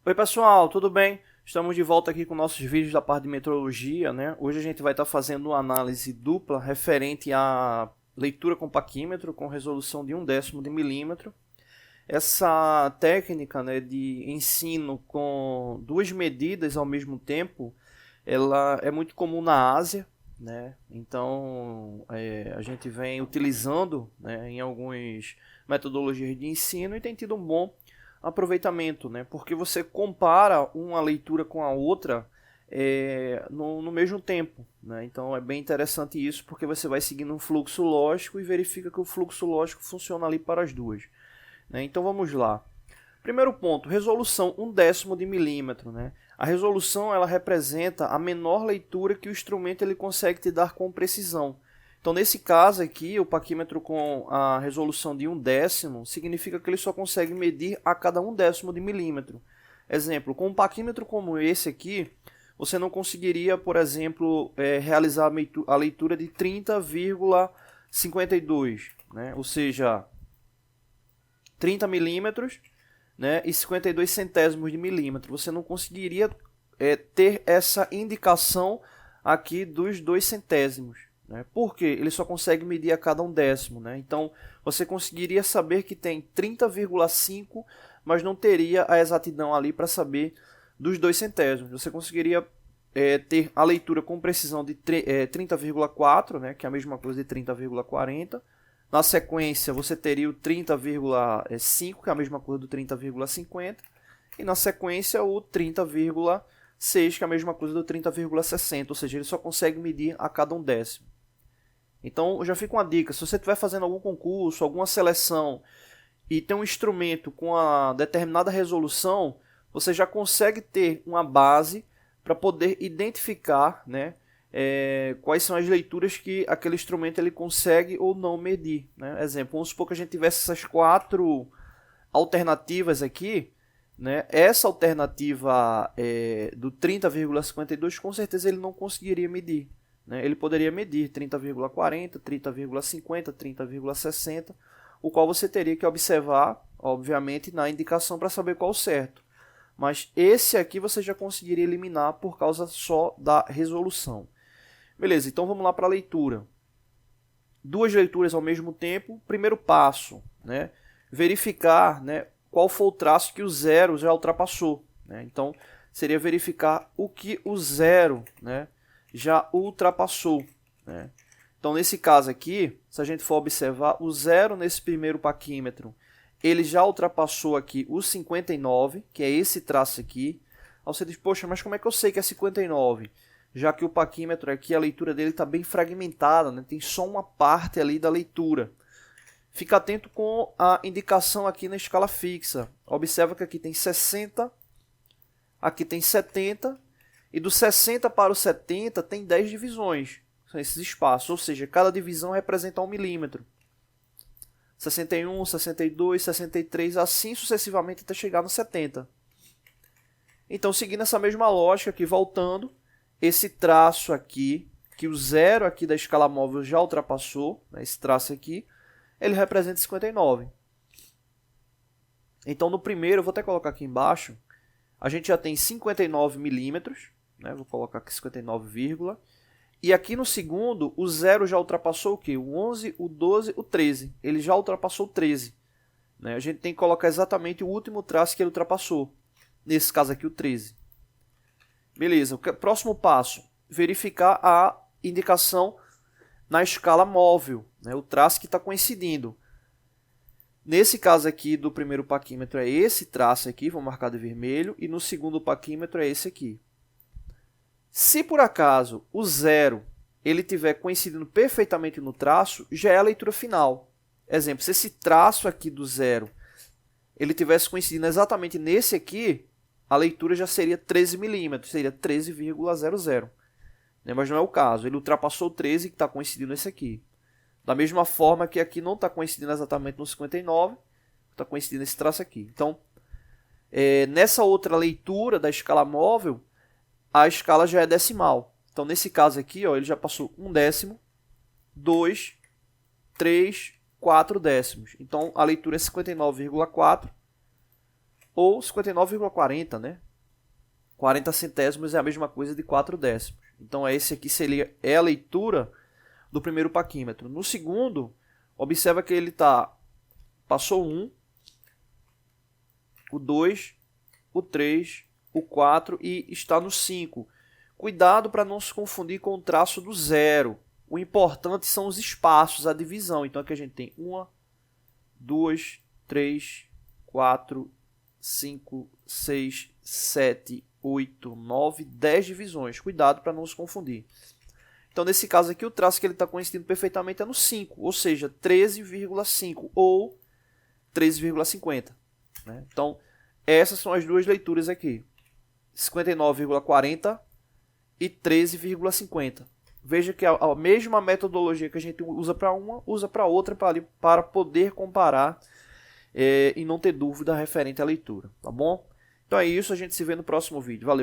Oi pessoal, tudo bem? Estamos de volta aqui com nossos vídeos da parte de metrologia, né? Hoje a gente vai estar fazendo uma análise dupla referente à leitura com paquímetro com resolução de 1/10 de milímetro. Essa técnica, né, de ensino com duas medidas ao mesmo tempo, ela é muito comum na Ásia, né? Então a gente vem utilizando, né, em algumas metodologias de ensino e tem tido um bom aproveitamento, né? Porque você compara uma leitura com a outra no mesmo tempo, né? Então é bem interessante isso, porque você vai seguindo um fluxo lógico e verifica que o fluxo lógico funciona ali para as duas, né? Então vamos lá. Primeiro ponto, resolução 1/10 de milímetro, né? A resolução ela representa a menor leitura que o instrumento ele consegue te dar com precisão. Então, nesse caso aqui, o paquímetro com a resolução de 1/10 significa que ele só consegue medir a cada 1/10 de milímetro. Exemplo, com um paquímetro como esse aqui, você não conseguiria, por exemplo, realizar a leitura de 30,52, né? Ou seja, 30 milímetros, né, e 52 centésimos de milímetro. Você não conseguiria ter essa indicação aqui dos 2 centésimos. Né? Por quê? Ele só consegue medir a cada 1/10. Né? Então, você conseguiria saber que tem 30,5, mas não teria a exatidão ali para saber dos 2 centésimos. Você conseguiria ter a leitura com precisão de 30,4, né, que é a mesma coisa de 30,40. Na sequência, você teria o 30,5, que é a mesma coisa do 30,50. E na sequência, o 30,6, que é a mesma coisa do 30,60. Ou seja, ele só consegue medir a cada 1/10. Então, já fica uma dica. Se você estiver fazendo algum concurso, alguma seleção, e tem um instrumento com a determinada resolução, você já consegue ter uma base para poder identificar, né, quais são as leituras que aquele instrumento ele consegue ou não medir, né? Exemplo, vamos supor que a gente tivesse essas 4 alternativas aqui, né? Essa alternativa do 30,52 com certeza ele não conseguiria medir, né? Ele poderia medir 30,40, 30,50, 30,60, o qual você teria que observar, obviamente, na indicação para saber qual o certo. Mas esse aqui você já conseguiria eliminar por causa só da resolução. Beleza, então vamos lá para a leitura. Duas leituras ao mesmo tempo. Primeiro passo, né? Verificar, né, qual foi o traço que o zero já ultrapassou. Né? Então, seria verificar o que o zero, né, já ultrapassou. Né? Então, nesse caso aqui, se a gente for observar, o zero nesse primeiro paquímetro, ele já ultrapassou aqui o 59, que é esse traço aqui. Aí você diz, poxa, mas como é que eu sei que é 59? Já que o paquímetro aqui, a leitura dele está bem fragmentada, né? Tem só uma parte ali da leitura. Fica atento com a indicação aqui na escala fixa. Observa que aqui tem 60, aqui tem 70, e do 60 para o 70 tem 10 divisões. São esses espaços, ou seja, cada divisão representa 1 milímetro. 61, 62, 63, assim sucessivamente até chegar no 70. Então, seguindo essa mesma lógica aqui, voltando, esse traço aqui, que o zero aqui da escala móvel já ultrapassou, né, esse traço aqui, ele representa 59. Então, no primeiro, eu vou até colocar aqui embaixo, a gente já tem 59 milímetros, né, vou colocar aqui 59, e aqui no segundo, o zero já ultrapassou o quê? O 11, o 12, o 13. Ele já ultrapassou o 13. Né? A gente tem que colocar exatamente o último traço que ele ultrapassou. Nesse caso aqui, o 13. Beleza, o próximo passo, verificar a indicação na escala móvel, né? O traço que está coincidindo. Nesse caso aqui do primeiro paquímetro é esse traço aqui, vou marcar de vermelho, e no segundo paquímetro é esse aqui. Se por acaso o zero ele tiver coincidindo perfeitamente no traço, já é a leitura final. Exemplo, se esse traço aqui do zero ele tivesse coincidindo exatamente nesse aqui, a leitura já seria 13 milímetros, seria 13,00. Mas não é o caso, ele ultrapassou o 13 que está coincidindo nesse aqui. Da mesma forma que aqui não está coincidindo exatamente no 59, está coincidindo esse traço aqui. Então, nessa outra leitura da escala móvel, a escala já é decimal. Então, nesse caso aqui, ó, ele já passou 1/10, 2, 3, 4 décimos. Então, a leitura é 59,4 ou 59,40, né? 40 centésimos é a mesma coisa de 4 décimos. Então esse aqui é a leitura do primeiro paquímetro. No segundo, observa que ele passou 1, o 2, o 3, o 4 e está no 5. Cuidado para não se confundir com o traço do 0. O importante são os espaços, a divisão. Então aqui a gente tem 1, 2, 3, 4, 5, 6, 7, 8, 9, 10 divisões. Cuidado para não se confundir. Então, nesse caso aqui, o traço que ele está coincidindo perfeitamente é no 5, ou seja, 13,5 ou 13,50. Né? Então, essas são as duas leituras aqui. 59,40 e 13,50. Veja que a mesma metodologia que a gente usa para uma, usa para outra para poder comparar e não ter dúvida referente à leitura. Tá bom? Então é isso, a gente se vê no próximo vídeo. Valeu!